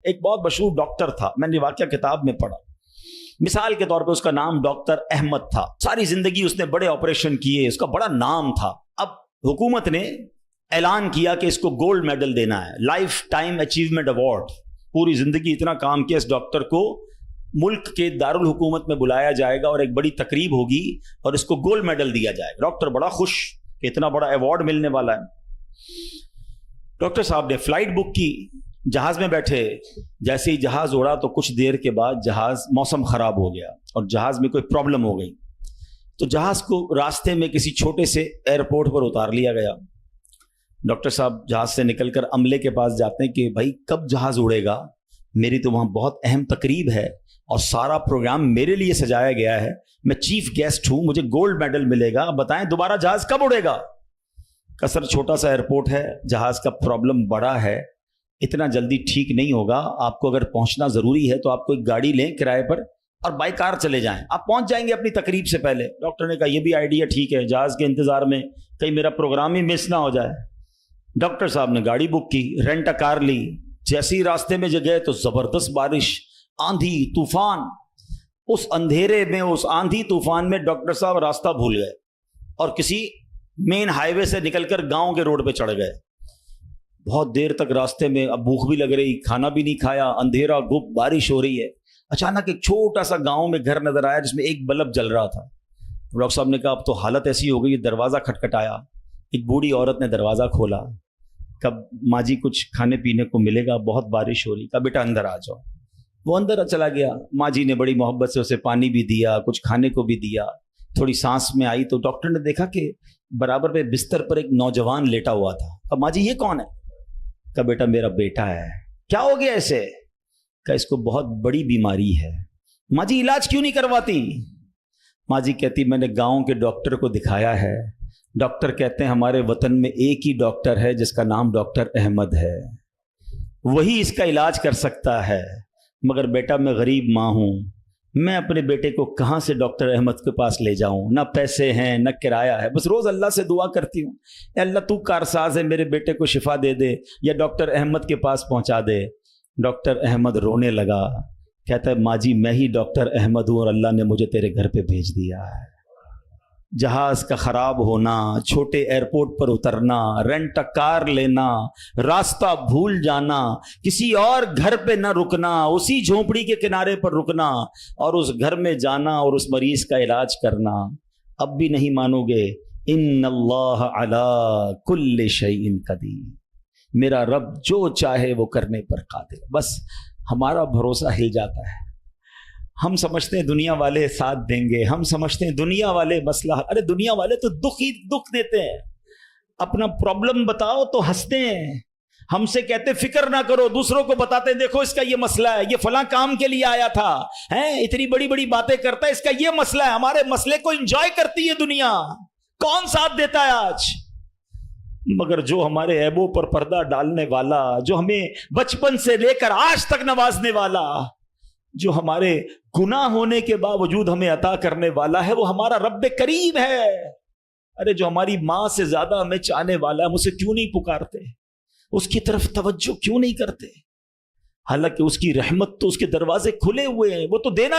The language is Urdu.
ایک بہت مشہور ڈاکٹر تھا، میں نے واقعہ کتاب میں پڑھا. مثال کے طور پہ اس کا نام ڈاکٹر احمد تھا. ساری زندگی اس نے بڑے آپریشن کیے، اس کا بڑا نام تھا. اب حکومت نے اعلان کیا کہ اس کو گولڈ میڈل دینا ہے، لائف ٹائم اچیومنٹ ایوارڈ. پوری زندگی اتنا کام کیا، اس ڈاکٹر کو ملک کے دارالحکومت میں بلایا جائے گا اور ایک بڑی تقریب ہوگی اور اس کو گولڈ میڈل دیا جائے گا. ڈاکٹر بڑا خوش کہ اتنا بڑا ایوارڈ ملنے والا ہے. ڈاکٹر صاحب نے فلائٹ بک کی، جہاز میں بیٹھے. جیسے ہی جہاز اڑا تو کچھ دیر کے بعد موسم خراب ہو گیا اور جہاز میں کوئی پرابلم ہو گئی. تو جہاز کو راستے میں کسی چھوٹے سے ایئرپورٹ پر اتار لیا گیا. ڈاکٹر صاحب جہاز سے نکل کر عملے کے پاس جاتے ہیں کہ بھائی کب جہاز اڑے گا، میری تو وہاں بہت اہم تقریب ہے اور سارا پروگرام میرے لیے سجایا گیا ہے، میں چیف گیسٹ ہوں، مجھے گولڈ میڈل ملے گا، بتائیں دوبارہ جہاز کب اڑے گا. کثر چھوٹا سا ایئرپورٹ ہے، جہاز کا پرابلم بڑا ہے، اتنا جلدی ٹھیک نہیں ہوگا. آپ کو اگر پہنچنا ضروری ہے تو آپ کو ایک گاڑی لیں کرائے پر اور بائی کار چلے جائیں، آپ پہنچ جائیں گے اپنی تقریب سے پہلے. ڈاکٹر نے کہا یہ بھی آئیڈیا ٹھیک ہے، جہاز کے انتظار میں کہیں میرا پروگرام ہی مس نہ ہو جائے. ڈاکٹر صاحب نے گاڑی بک کی، رینٹ کار لی. جیسے ہی راستے میں گئے تو زبردست بارش، آندھی طوفان. اس اندھیرے میں، اس آندھی طوفان میں ڈاکٹر صاحب راستہ بھول گئے اور کسی مین ہائی وے سے نکل کر گاؤں کے روڈ پہ چڑھ گئے. بہت دیر تک راستے میں، اب بھوک بھی لگ رہی، کھانا بھی نہیں کھایا، اندھیرا گپ، بارش ہو رہی ہے. اچانک ایک چھوٹا سا گاؤں میں گھر نظر آیا جس میں ایک بلب جل رہا تھا. ڈاکٹر صاحب نے کہا اب تو حالت ایسی ہو گئی، دروازہ کھٹکھٹایا. ایک بوڑھی عورت نے دروازہ کھولا. کب ماں جی کچھ کھانے پینے کو ملے گا، بہت بارش ہو رہی. کہا بیٹا اندر آ جاؤ. وہ اندر چلا گیا. ماں جی نے بڑی محبت سے اسے پانی بھی دیا، کچھ کھانے کو بھی دیا. تھوڑی سانس میں آئی تو ڈاکٹر نے دیکھا کہ برابر پہ بستر پر ایک نوجوان لیٹا ہوا تھا. کہا ماں جی یہ کون ہے؟ کہا بیٹا میرا بیٹا ہے. کیا ہو گیا اسے؟ کہا اس کو بہت بڑی بیماری ہے. ماں جی علاج کیوں نہیں کرواتی؟ ماں جی کہتی میں نے گاؤں کے ڈاکٹر کو دکھایا ہے، ڈاکٹر کہتے ہیں ہمارے وطن میں ایک ہی ڈاکٹر ہے جس کا نام ڈاکٹر احمد ہے، وہی اس کا علاج کر سکتا ہے. مگر بیٹا میں غریب ماں ہوں، میں اپنے بیٹے کو کہاں سے ڈاکٹر احمد کے پاس لے جاؤں؟ نہ پیسے ہیں نہ کرایہ ہے. بس روز اللہ سے دعا کرتی ہوں اے اللہ تو کارساز ہے، میرے بیٹے کو شفا دے دے یا ڈاکٹر احمد کے پاس پہنچا دے. ڈاکٹر احمد رونے لگا. کہتا ہے ماں جی میں ہی ڈاکٹر احمد ہوں اور اللہ نے مجھے تیرے گھر پہ بھیج دیا ہے. جہاز کا خراب ہونا، چھوٹے ایئرپورٹ پر اترنا، رینٹ کار لینا، راستہ بھول جانا، کسی اور گھر پہ نہ رکنا، اسی جھونپڑی کے کنارے پر رکنا اور اس گھر میں جانا اور اس مریض کا علاج کرنا. اب بھی نہیں مانو گے؟ ان اللہ علی کل شیء قدیر، میرا رب جو چاہے وہ کرنے پر قادر. بس ہمارا بھروسہ ہل جاتا ہے. ہم سمجھتے ہیں دنیا والے ساتھ دیں گے، ہم سمجھتے ہیں دنیا والے مسئلہ، ارے دنیا والے تو دکھ ہی دکھ دیتے ہیں. اپنا پرابلم بتاؤ تو ہنستے ہیں. ہم سے کہتے فکر نہ کرو، دوسروں کو بتاتے ہیں دیکھو اس کا یہ مسئلہ ہے، یہ فلاں کام کے لیے آیا تھا، اتنی بڑی بڑی باتیں کرتا ہے، اس کا یہ مسئلہ ہے. ہمارے مسئلے کو انجوائے کرتی ہے دنیا. کون ساتھ دیتا ہے آج؟ مگر جو ہمارے عیبوں پر پردہ ڈالنے والا، جو ہمیں بچپن سے لے کر آج تک نوازنے والا، جو ہمارے گناہ ہونے کے باوجود ہمیں عطا کرنے والا ہے، وہ ہمارا رب کریم ہے. ارے جو ہماری ماں سے زیادہ ہمیں چاہنے والا ہے، ہم اسے کیوں نہیں پکارتے؟ اس کی طرف توجہ کیوں نہیں کرتے؟ حالانکہ اس کی رحمت تو اس کے دروازے کھلے ہوئے ہیں، وہ تو دینا